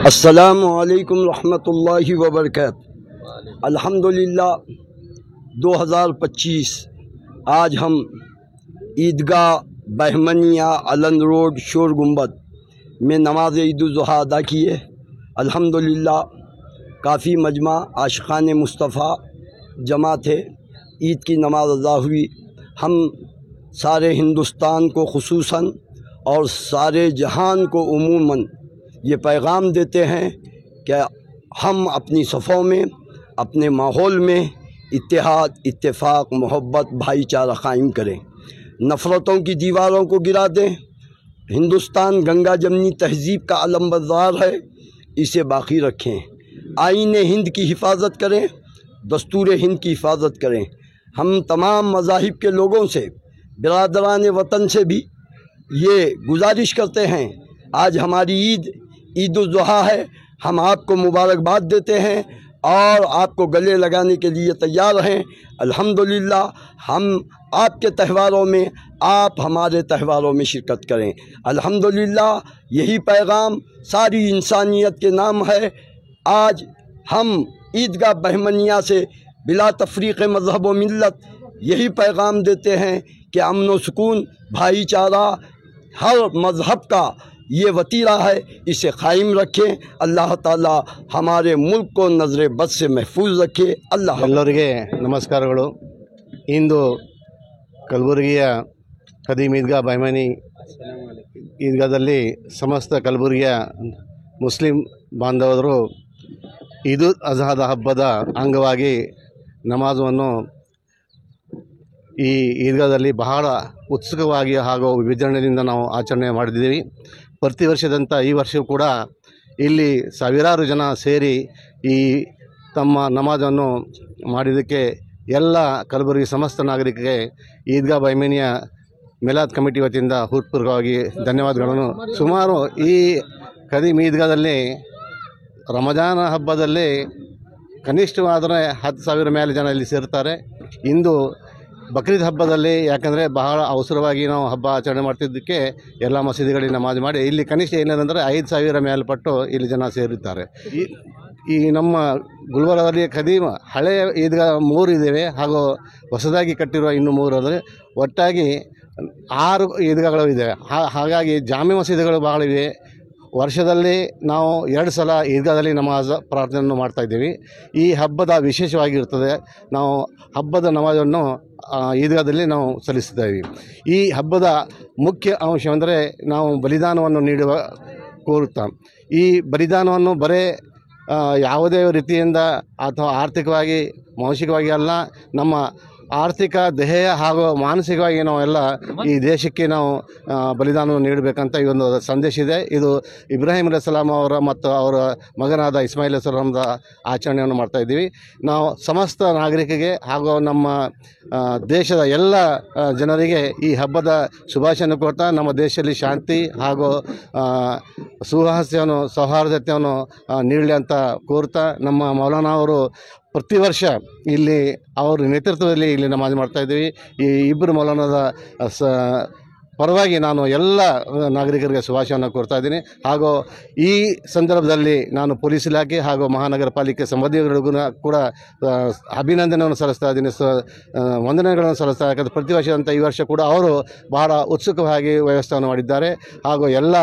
अस्सलामुअलैकुम रहमतुल्लाहि व बरकातहू। अल्हम्दुलिल्लाह 2025 आज हम ईदगाह बहमनिया अलंद रोड शोर गुंबद में नमाज ईद-उल-ज़ुहा अदा किए। अल्हम्दुलिल्लाह काफ़ी मजमा आशिक़ान मुस्तफ़ा जमा थे। ईद की नमाज अदा हुई। हम सारे हिंदुस्तान को खुसूसन और सारे जहान को उमूमन ये पैगाम देते हैं कि हम अपनी सफ़ों में, अपने माहौल में इत्तेहाद, इत्तेफाक, मोहब्बत, भाईचारा कायम करें। नफ़रतों की दीवारों को गिरा दें। हिंदुस्तान गंगा जमनी तहज़ीब का अलमबरदार है, इसे बाकी रखें। आईन हिंद की हिफाजत करें, दस्तूर हिंद की हिफाजत करें। हम तमाम मज़ाहिब के लोगों से, बिरादरान वतन से भी ये गुजारिश करते हैं, आज हमारी ईद-उल-ज़ुहा है। हम आपको मुबारकबाद देते हैं और आपको गले लगाने के लिए तैयार हैं। अल्हम्दुलिल्लाह हम आपके त्यौहारों में, आप हमारे त्यौहारों में शिरकत करें। अल्हम्दुलिल्लाह यही पैगाम सारी इंसानियत के नाम है। आज हम ईदगाह बहमनिया से बिला तफरीक़ मज़हब व मिल्लत यही पैगाम देते हैं कि अमन व सुकून, भाईचारा हर मज़हब का ये वतीरा है, इसे कायम रखें। अल्लाह ताला हमारे मुल्क को नज़र बद से महफूज रखे। अल्लाह ಎಲ್ಲರಿಗೆ ನಮಸ್ಕಾರಗಳು। ಇಂದು ಕಲಬುರಗಿಯ ಖದೀಮ್ ಈದ್ಗಾ ಬೈಮನಿ ಈದ್ಗಾದಲ್ಲಿ ಸಮಸ್ತ ಕಲಬುರಗಿಯ ಮುಸ್ಲಿಂ ಬಾಂಧವರು ಈದ್ ಉಲ್ ಅಜಹಾದ ಹಬ್ಬದ ಅಂಗವಾಗಿ ನಮಾಜನ್ನು ಈ ಈದ್ಗಾದಲ್ಲಿ ಬಹಳ ಉತ್ಸುಕವಾಗಿ ಹಾಗೂ ವಿಜೃಂಭಣೆಯಿಂದ ನಾವು ಆಚರಣೆ ಮಾಡಿದ್ದೀವಿ। ಪ್ರತಿ ವರ್ಷದಂಥ ಈ ವರ್ಷವೂ ಕೂಡ ಇಲ್ಲಿ ಸಾವಿರಾರು ಜನ ಸೇರಿ ಈ ತಮ್ಮ ನಮಾಜನ್ನು ಮಾಡಿದ್ದಕ್ಕೆ ಎಲ್ಲ ಕಲಬುರಗಿ ಸಮಸ್ತ ನಾಗರಿಕರಿಗೆ ಈದ್ಗಾ ಬೈಮನಿಯ ಮಿಲಾದ್ ಕಮಿಟಿ ವತಿಯಿಂದ ಹೃತ್ಪೂರ್ವಕವಾಗಿ ಧನ್ಯವಾದಗಳನ್ನು। ಸುಮಾರು ಈ ಖದೀಮ್ ಈದ್ಗಾದಲ್ಲಿ ರಮಜಾನ್ ಹಬ್ಬದಲ್ಲಿ ಕನಿಷ್ಠವಾದರೆ 10,000 ಮೇಲೆ ಜನ ಇಲ್ಲಿ ಸೇರ್ತಾರೆ। ಇಂದು ಬಕ್ರೀದ್ ಹಬ್ಬದಲ್ಲಿ ಯಾಕಂದರೆ ಬಹಳ ಅವಸರವಾಗಿ ನಾವು ಹಬ್ಬ ಆಚರಣೆ ಮಾಡ್ತಿದ್ದಕ್ಕೆ ಎಲ್ಲ ಮಸೀದಿಗಳಿಗೆ ನಮಾಜ್ ಮಾಡಿ ಇಲ್ಲಿ ಕನಿಷ್ಠ ಏನೇನೆಂದರೆ 5,000 ಮೇಲ್ಪಟ್ಟು ಇಲ್ಲಿ ಜನ ಸೇರುತ್ತಾರೆ। ಈ ನಮ್ಮ ಗುಲ್ಬರ್ಗದಲ್ಲಿ ಖದೀಮ್ ಹಳೆಯ ಈದ್ಗಾ 3 ಇದ್ದೇವೆ ಹಾಗೂ ಹೊಸದಾಗಿ ಕಟ್ಟಿರುವ ಇನ್ನೂ 3 ಅಂದರೆ ಒಟ್ಟಾಗಿ 6 ಈದ್ಗಾಗಳು ಇದೆ। ಹಾಗಾಗಿ ಜಾಮೆ ಮಸೀದಿಗಳು ಬಹಳ ಇವೆ। ವರ್ಷದಲ್ಲಿ ನಾವು 2 ಸಲ ಈದ್ಗಾದಲ್ಲಿ ನಮಾಜ್ ಪ್ರಾರ್ಥನೆಯನ್ನು ಮಾಡ್ತಾಯಿದ್ದೀವಿ। ಈ ಹಬ್ಬದ ವಿಶೇಷವಾಗಿರ್ತದೆ, ನಾವು ಹಬ್ಬದ ನಮಾಜನ್ನು ಈದ್ಗಾದಲ್ಲಿ ನಾವು ಸಲ್ಲಿಸ್ತಾಯಿದ್ದೀವಿ। ಈ ಹಬ್ಬದ ಮುಖ್ಯ ಅಂಶವೆಂದರೆ ನಾವು ಬಲಿದಾನವನ್ನು ನೀಡುವ ಕೋರುತ್ತಾ, ಈ ಬಲಿದಾನವನ್ನು ಬರೇ ಯಾವುದೇ ರೀತಿಯಿಂದ ಅಥವಾ ಆರ್ಥಿಕವಾಗಿ, ಮಾನಸಿಕವಾಗಿ ಅಲ್ಲ, ನಮ್ಮ ಆರ್ಥಿಕ, ದೇಹ ಹಾಗೂ ಮಾನಸಿಕವಾಗಿ ನಾವೆಲ್ಲ ಈ ದೇಶಕ್ಕೆ ನಾವು ಬಲಿದಾನವನ್ನು ನೀಡಬೇಕಂತ ಈ ಒಂದು ಸಂದೇಶ ಇದೆ। ಇದು ಇಬ್ರಾಹಿಂ ಅಲೈಹಿಸ್ಸಲಾಂ ಅವರ ಮತ್ತು ಅವರ ಮಗನಾದ ಇಸ್ಮಾಯಿಲ್ ಅಲೈಹಿಸ್ಸಲಾಂದ ಆಚರಣೆಯನ್ನು ಮಾಡ್ತಾಯಿದ್ದೀವಿ। ನಾವು ಸಮಸ್ತ ನಾಗರಿಕರಿಗೆ ಹಾಗೂ ನಮ್ಮ ದೇಶದ ಎಲ್ಲ ಜನರಿಗೆ ಈ ಹಬ್ಬದ ಶುಭಾಶಯವನ್ನು ಕೊಡ್ತಾ ನಮ್ಮ ದೇಶದಲ್ಲಿ ಶಾಂತಿ ಹಾಗೂ ಸುವಾರಸ್ಯವನ್ನು, ಸೌಹಾರ್ದತೆಯನ್ನು ನೀಡಲಿ ಅಂತ ಕೋರ್ತಾ, ನಮ್ಮ ಮೌಲಾನಾ ಅವರು ಪ್ರತಿ ವರ್ಷ ಇಲ್ಲಿ ಅವ್ರ ನೇತೃತ್ವದಲ್ಲಿ ಇಲ್ಲಿ ನಮಾಜ್ ಮಾಡ್ತಾಯಿದ್ದೀವಿ। ಈ ಇಬ್ಬರು ಮೌಲಾನಾದ ಪರವಾಗಿ ನಾನು ಎಲ್ಲ ನಾಗರಿಕರಿಗೆ ಶುಭಾಶಯವನ್ನು ಕೋರ್ತಾ ಇದ್ದೀನಿ। ಹಾಗೂ ಈ ಸಂದರ್ಭದಲ್ಲಿ ನಾನು ಪೊಲೀಸ್ ಇಲಾಖೆ ಹಾಗೂ ಮಹಾನಗರ ಪಾಲಿಕೆ ಸಂಬಂಧಿಗಳಿಗೂ ಕೂಡ ಅಭಿನಂದನೆಯನ್ನು ಸಲ್ಲಿಸ್ತಾ ಇದ್ದೀನಿ, ವಂದನೆಗಳನ್ನು ಸಲ್ಲಿಸ್ತಾ। ಯಾಕಂದರೆ ಪ್ರತಿ ವರ್ಷದಂಥ ಈ ವರ್ಷ ಕೂಡ ಅವರು ಬಹಳ ಉತ್ಸುಕವಾಗಿ ವ್ಯವಸ್ಥೆಯನ್ನು ಮಾಡಿದ್ದಾರೆ। ಹಾಗೂ ಎಲ್ಲ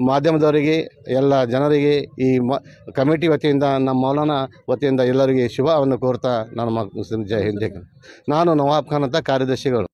ಮಾಧ್ಯಮದವರಿಗೆ, ಎಲ್ಲ ಜನರಿಗೆ ಈ ಕಮಿಟಿ ವತಿಯಿಂದ, ನಮ್ಮ ಮೌಲಾನಾ ವತಿಯಿಂದ ಎಲ್ಲರಿಗೆ ಶುಭವನ್ನು ಕೋರ್ತಾ ನಾನು ಜೈ ಹಿಂದ್. ನಾನು ನವಾಬ್ ಖಾನ್ ಅಂತ, ಕಾರ್ಯದರ್ಶಿಗಳು।